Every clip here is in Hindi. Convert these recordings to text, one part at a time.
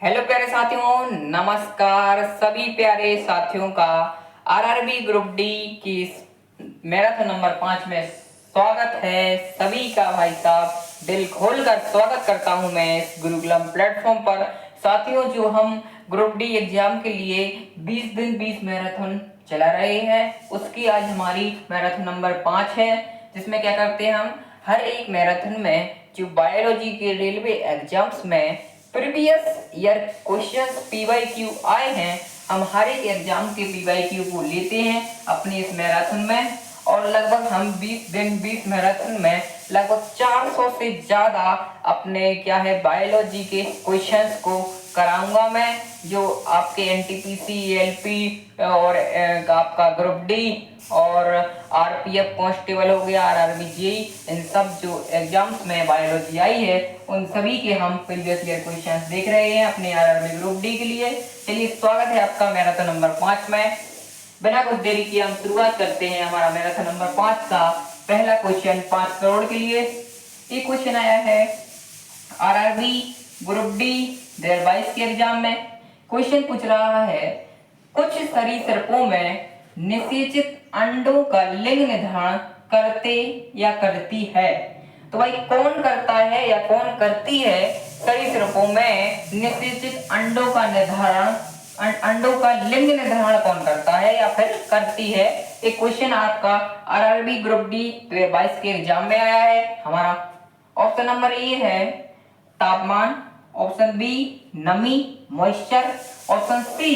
हेलो प्यारे साथियों, नमस्कार सभी प्यारे साथियों का आरआरबी ग्रुप डी की मैराथन नंबर 5 में स्वागत है। सभी का भाई साहब दिल खोलकर स्वागत करता हूं मैं इस गुरुकुलम प्लेटफॉर्म पर। साथियों, जो हम ग्रुप डी एग्जाम के लिए 20 दिन 20 मैराथन चला रहे हैं, उसकी आज हमारी मैराथन नंबर 5 है, जिसमें क्या करते हैं हम हर एक मैराथन में जो बायोलॉजी के रेलवे एग्जाम्स में प्रीवियस ईयर क्वेश्चंस पीवाईक्यू आए हैं, हम हर एक एग्जाम के पीवाईक्यू को लेते हैं अपनी इस मैराथन में। और लगभग हम 20 दिन 20 मैराथन में लगभग 400 से ज़्यादा अपने क्या है बायोलॉजी के क्वेश्चंस को कराऊंगा मैं, जो आपके एनटीपीसी, एलपी और आपका ग्रुप डी और आरपीएफ कांस्टेबल हो गया, आरआरबी जेई, इन सब जो एग्जाम्स में बायोलॉजी आई है उन सभी के हम प्रीवियस ईयर क्वेश्चंस देख रहे हैं अपने आरआरबी ग्रुप डी के लिए। चलिए, स्वागत है आपका मैराथन नंबर 5 में। बिना कुछ देरी किए हम शुरुआत करते हैं हमारा मैराथन नंबर 5 का पहला क्वेश्चन 5 करोड़ के लिए। ये क्वेश्चन आया है आरआरबी ग्रुप डी 2022 के एग्जाम में। क्वेश्चन पूछ रहा है, कुछ सरीसृपों में निषेचित अंडों का लिंग निर्धारण करते या करती है। तो भाई कौन करता है या कौन करती है सरीसृपों में निषेचित अंडों का निर्धारण, अंडों का लिंग निर्धारण कौन करता है या फिर करती है। एक क्वेश्चन आपका आरआरबी ग्रुप डी 2022 के एग्जाम में आया है हमारा। ऑप्शन नंबर ए है तापमान, ऑप्शन बी नमी moisture, option C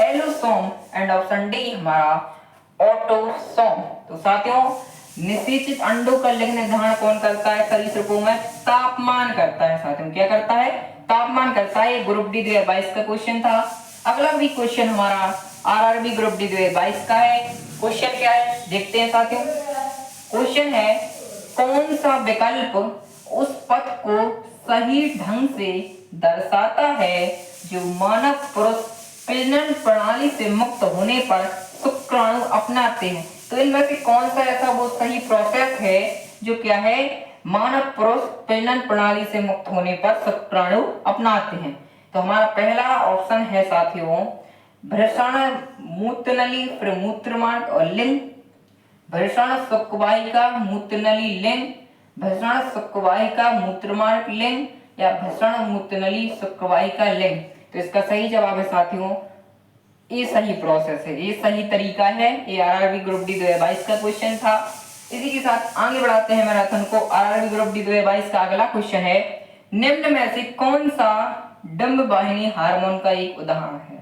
allosome and option D हमारा ऑटोसोम। तो साथियों, निषेचित अंडों का लिंग निर्धारण कौन करता है सरीसृपों में? तापमान करता है। साथियों, क्या करता है? तापमान करता है। ग्रुप डी 2022 का क्वेश्चन था। अगला भी क्वेश्चन हमारा आरआरबी ग्रुप डी 2022 का है। क्वेश्चन क्या है देखते हैं साथियों। क्वेश्चन है, कौन सा विकल्प उस पथ को सही ढंग से दर्शाता है जो मानव पुरुष प्रजनन प्रणाली से मुक्त होने पर शुक्राणु अपनाते हैं। तो इनमें से कौन सा ऐसा वो सही प्रोसेस है जो क्या है मानव पुरुष प्रजनन प्रणाली से मुक्त होने पर शुक्राणु अपनाते हैं। तो हमारा पहला ऑप्शन है साथियों वृषण मूत्रनली, फिर मूत्रमार्ग और लिंग, वृषण शुक्रवाहिका मूत्रनली लिंग, भ्रूण शुक्रवाहिका मूत्रमार्ग लिंग या भ्रूण मूत्रनली शुक्रवाहिका लिंग। तो इसका सही जवाब है साथियों, ये सही प्रोसेस है, ये सही तरीका है। ये आरआरबी ग्रुप डी 2022 का क्वेश्चन था। इसी के साथ आगे बढ़ाते हैं मैराथन को। आरआरबी ग्रुप डी 2022 का अगला क्वेश्चन है, निम्न में से कौन सा डिंब वाहिनी हार्मोन का एक उदाहरण है।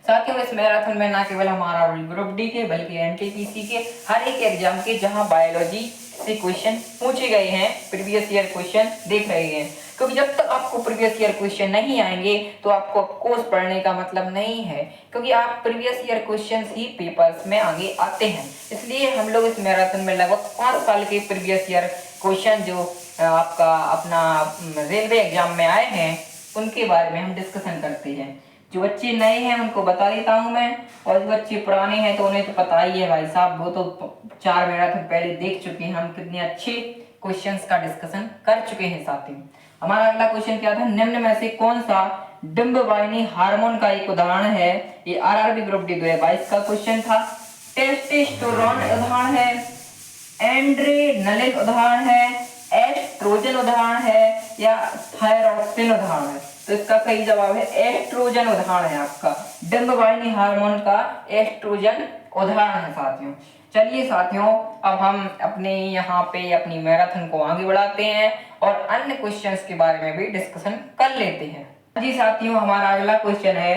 साथियों, इस मैराथन में न केवल हमारा ग्रुप डी के बल्कि एनटीपीसी के हर एक एग्जाम के जहां बायोलॉजी से क्वेश्चन पूछे गए हैं, प्रीवियस ईयर क्वेश्चन देख रहे हैं। क्योंकि जब तक आपको प्रीवियस ईयर क्वेश्चन नहीं आएंगे तो आपको कोर्स पढ़ने का मतलब नहीं है, क्योंकि आप प्रीवियस ईयर क्वेश्चन ही पेपर्स में आगे आते हैं। इसलिए हम लोग इस मैराथन में लगभग 5 साल के प्रीवियस ईयर क्वेश्चन जो आपका अपना रेलवे एग्जाम में आए हैं उनके बारे में हम डिस्कशन करते हैं। जो बच्चे नए हैं उनको बता देता हूं मैं, और जो बच्चे पुराने हैं तो उन्हें तो पता ही है भाई साहब, वो तो 4 मैराथन पहले देख चुके हैं हम, कितने अच्छे क्वेश्चंस का डिस्कशन कर चुके हैं साथियों। हमारा अगला क्वेश्चन क्या था, निम्न में से कौन सा डिंब वाहिनी हार्मोन का एक उदाहरण है। ये आरआरबी ग्रुप डी 2022 का क्वेश्चन था। टेस्टोस्टेरोन उदाहरण है, एंड्रेनलिन उदाहरण है, एस्ट्रोजन उदाहरण है या थायरोक्सिन उदाहरण है। तो इसका सही जवाब है एस्ट्रोजन उदाहरण है आपका। डिंब वाहिनी हार्मोन का एस्ट्रोजन उदाहरण है साथियों। चलिए साथियों, अब हम अपने यहाँ पे अपनी मैराथन को आगे बढ़ाते हैं और अन्य क्वेश्चंस के बारे में भी डिस्कशन कर लेते हैं। जी साथियों, हमारा अगला क्वेश्चन है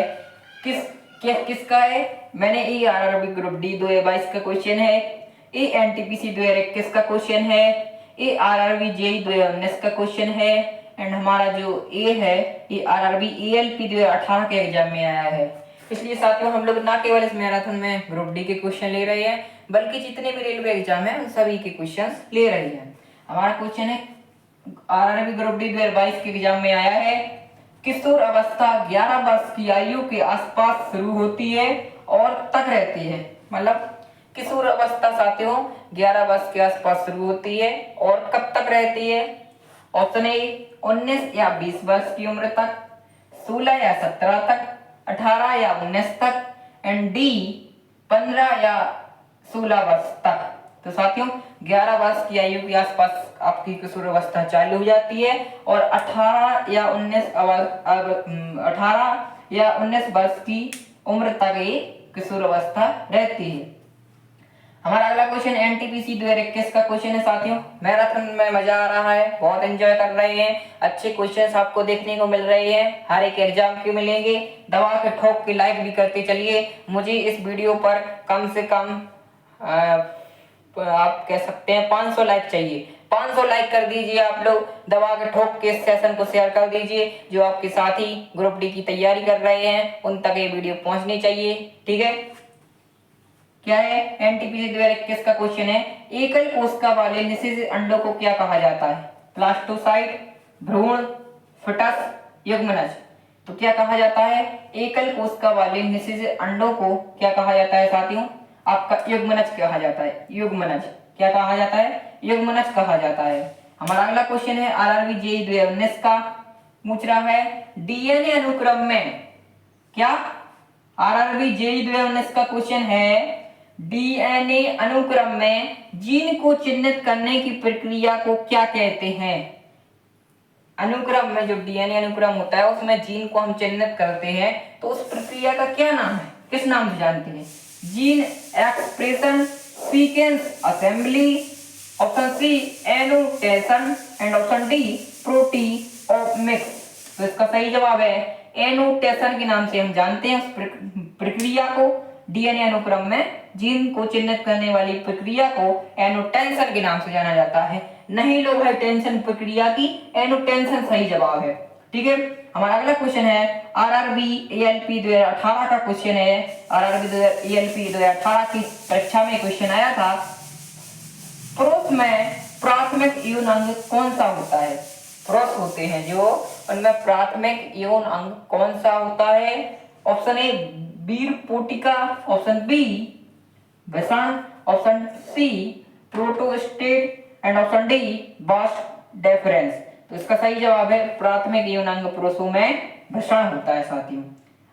किसका है। मैंने ये आरआरबी ग्रुप डी 2022 का क्वेश्चन है, ये एनटीपीसी 2021 का क्वेश्चन है, ये आरआरबी जेई 2019 का क्वेश्चन है, एंड हमारा जो ए है ये आरआरबी एएलपी 2018 के एग्जाम में आया है। इसलिए साथियों, हम लोग ना केवल इस मैराथन में ग्रुप डी के क्वेश्चन ले रहे हैं बल्कि जितने भी रेलवे एग्जाम है उन सभी के क्वेश्चंस ले रहे हैं। हमारा क्वेश्चन है आरआरबी ग्रुप डी 2022 के एग्जाम में आया है, किशोर अवस्था 11 वर्ष की आयु के आसपास शुरू होती है और तक रहती है। मतलब किशोर अवस्था साथियों 11 वर्ष के आसपास शुरू होती है और कब तक रहती है। ऑप्शन ए 19 या 20 वर्ष की उम्र तक, 16 या 17 तक, 18 या 19 तक, एंड डी 15 या 16 वर्ष तक। तो साथियों 11 वर्ष की आयु के आसपास आपकी किशोर अवस्था चालू हो जाती है और 18 या 19 वर्ष की उम्र तक ये किशोर अवस्था रहती है। हमारा अगला क्वेश्चन एनटीपीसी 2021 का क्वेश्चन है साथियों। मैराथन में मजा आ रहा है, बहुत एंजॉय कर रहे हैं, अच्छे क्वेश्चंस आपको देखने को मिल रहे हैं, हर एक एग्जाम के मिलेंगे। दबा के ठोक के लाइक भी करते चलिए। मुझे इस वीडियो पर कम से कम आप कह सकते हैं 500 लाइक चाहिए। 500 लाइक कर दीजिए आप लोग, दबा के ठोक के इस सेशन को शेयर कर दीजिए। जो आपके साथी ग्रुप डी की तैयारी कर रहे हैं उन तक ये वीडियो पहुंचनी चाहिए, ठीक है। क्या है एनटीपीसी 2021 का क्वेश्चन है, एकल कोशिका वाले निषेध अंडों को क्या कहा जाता है? प्लास्टोसाइट, भ्रूण, फिटस, युग्मनज। तो क्या कहा जाता है? एकल कोशिका वाले निषेध अंडों को क्या कहा जाता है साथियों? आपका युग्मनज कहा जाता है। युग्मनज क्या कहा जाता है? युग्मनज कहा जाता है। हमारा अगला क्वेश्चन है आरआरबी जेईई 2019 का, पूछ रहा है डीएनए अनुक्रम में क्या? आरआरबी जेईई 2019 का क्वेश्चन है डीएनए अनुक्रम में जीन को चिन्हित करने की प्रक्रिया को क्या कहते हैं? अनुक्रम में जो डीएनए अनुक्रम होता है उसमें जीन को हम चिन्हित करते हैं, तो उस प्रक्रिया का क्या नाम है? किस नाम से जानते हैं? Gene expression, sequence assembly, option C annotation and option D proteomics. तो इसका सही जवाब है एनोटेशन के नाम से हम जानते हैं उस प्रक्रिया को। डीएनए अनुक्रम में जीन को चिन्हित करने वाली प्रक्रिया को एनोटेशन के नाम से जाना जाता है। नहीं लोग है टेंशन प्रक्रिया की, एनोटेशन सही जवाब है, ठीक है। हमारा अगला क्वेश्चन है आरआरबी एएलपी 2018 का क्वेश्चन है। आरआरबी एएलपी 2018 की परीक्षा में क्वेश्चन आया था, पुरुष में प्राथमिक यौन अंग कौन सा होता है? पुरुष होते हैं जो, उनमें प्राथमिक यौन अंग कौन सा होता है? ऑप्शन ए वीरपोटिका, ऑप्शन बी वृषण, option C prostate and option D बास्ट डेफरेंस। तो इसका सही जवाब है प्राथमिक यौन अंग पुरुषों में वृषण होता है साथियों।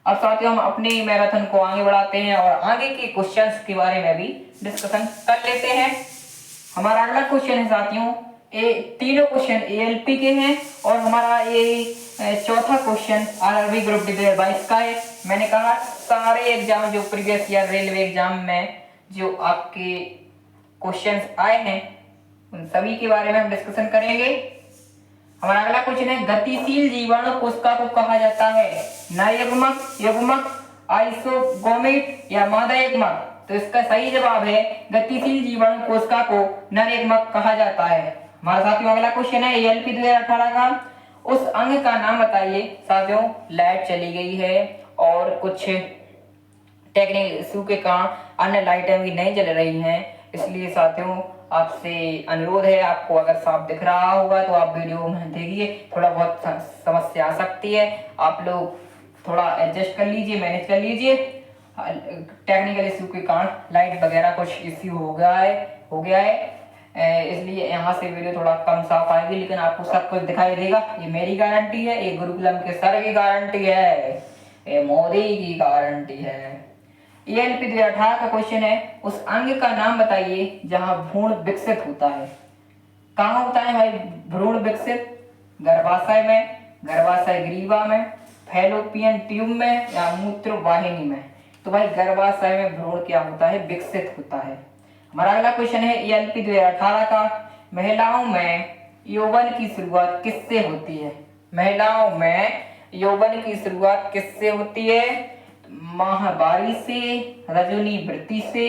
अब साथियों हम अपने मैराथन को आगे बढ़ाते हैं और आगे के क्वेश्चंस के बारे में भी डिस्कशन कर लेते हैं। हमारा अगला क्वेश्चन है साथियों, तीनों क्वेश्चन एएलपी के हैं और हमारा ये चौथा क्वेश्चन आरआरबी ग्रुप डी 2022 का है। मैंने कहा सारे एग्जाम जो प्रीवियस ईयर रेलवे एग्जाम में जो आपके क्वेश्चंस आए हैं उन सभी के बारे में हम डिस्कशन करेंगे। हमारा अगला क्वेश्चन है गतिशील जीवाणु कोशिका को कहा जाता है? नरयुग्मक, युग्मक, आइसोगोमेट या मादा युग्मक। तो इसका सही जवाब है गतिशील जीवाणु कोशिका को नरयुग्मक कहा जाता है। हमारा साथियों अगला क्वेश्चन है एएलपी 2018 का, उस अंग का नाम बताइए। साथियों लाइट चली गई है और कुछ टेक्निकल इशू के कारण अन्य लाइटें भी नहीं जल रही हैं, इसलिए साथियों आपसे अनुरोध है, आपको अगर साफ दिख रहा होगा तो आप वीडियो में देखिए, थोड़ा बहुत समस्या आ सकती है, आप लोग थोड़ा एडजस्ट कर लीजिए, मैनेज कर लीजिए। टेक्निकल इशू के कारण लाइट वगैरह कुछ इश्यू हो गया है, इसलिए यहाँ से वीडियो थोड़ा कम साफ आएगी, लेकिन आपको सब कुछ दिखाई देगा। ये मेरी गारंटी है, ये गुरुकुलम के सर की गारंटी है, ये मोदी की गारंटी है। एएलपी 2018 का क्वेश्चन है उस अंग का नाम बताइए जहां भ्रूण विकसित होता है। कहाँ होता है भाई भ्रूण विकसित? गर्भाशय में, गर्भाशय ग्रीवा में, फैलोपियन ट्यूब में या मूत्र वाहिनी में। तो भाई गर्भाशय में भ्रूण क्या होता है? विकसित होता है। हमारा अगला क्वेश्चन है एएलपी 2018 का, महिलाओं में यौवन की शुरुआत किससे होती है? महिलाओं में यौवन की शुरुआत किससे होती है? माहवारी से, रजोनी वृत्ति से,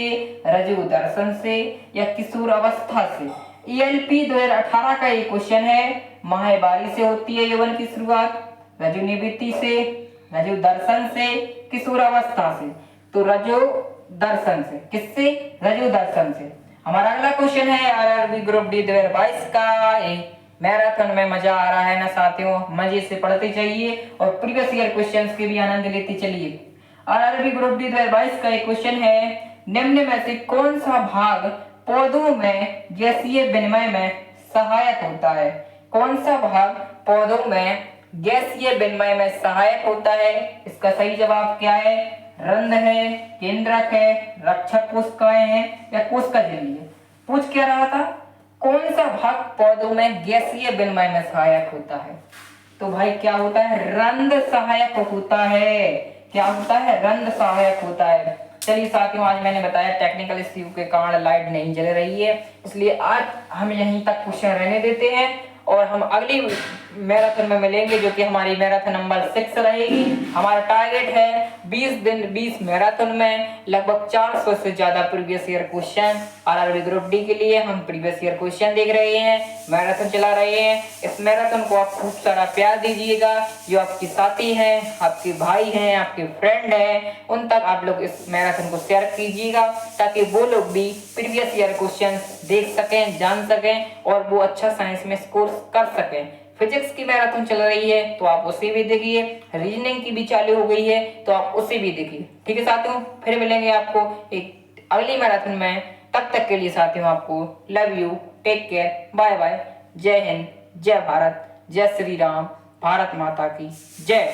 रजो दर्शन से या किशोर अवस्था से। एएलपी 2018 का ये क्वेश्चन है, माहवारी से होती है यौवन की शुरुआत, रजोनी वृत्ति से, रजो दर्शन से, किशोर अवस्था से। तो रजो दर्शन से, किससे? रजो दर्शन से। हमारा अगला क्वेश्चन है आरआरबी ग्रुप डी 2022 का, मैराथन में मजा आ रहा है ना साथियों? मजे से पढ़ते चाहिए और प्रीवियस ईयर क्वेश्चंस के भी आनंद लेते चलिए। आरआरबी ग्रुप डी 2022 का एक क्वेश्चन है, निम्न में से कौन सा भाग पौधों में गैसीय विनिमय में सहायक होता है? कौन सा भाग पौधों में गैसीय विनिमय में सहायक होता है। इसका सही जवाब क्या है? रंध्र है, केंद्रक है, रक्षक कोशिकाएं हैं या कोशिका झिल्ली है। पूछ क्या रहा था? कौन सा भाग पौधों में गैसीय विनिमय में सहायक होता है? तो भाई क्या होता है? रंध्र सहायक होता है। क्या होता है? रंध्र सहायक होता है। चलिए साथियों, आज मैंने बताया टेक्निकल इश्यू के कारण लाइट नहीं जल रही है, इसलिए आज हम यहीं तक क्वेश्चन रहने देते हैं और हम अगली मैराथन में मिलेंगे, जो कि हमारी मैराथन नंबर 6 रहेगी। हमारा टारगेट है 20 दिन 20 मैराथन में लगभग 400 से ज्यादा previous year question. RRB group D के लिए हम प्रीवियस ईयर क्वेश्चन देख रहे हैं, मैराथन चला रहे हैं। इस मैराथन को आप खूब सारा प्यार दीजिएगा। जो आपकी साथी हैं, आपके भाई हैं, आपके फ्रेंड हैं, उन तक आप लोग इस मैराथन को शेयर कीजिएगा, ताकि वो लोग भी प्रीवियस ईयर क्वेश्चन देख सकें, जान सकें और वो अच्छा साइंस में स्कोर कर सकें। फिजिक्स की मैराथन चल रही है तो आप उसे भी देखिए, रीजनिंग की भी चालू हो गई है तो आप उसे भी देखिए। ठीक है साथियों, फिर मिलेंगे आपको एक अगली मैराथन में। तब तक के लिए साथियों आपको love you, take care, bye bye, Jai Hind, जय भारत, जय श्री राम, भारत माता की जय।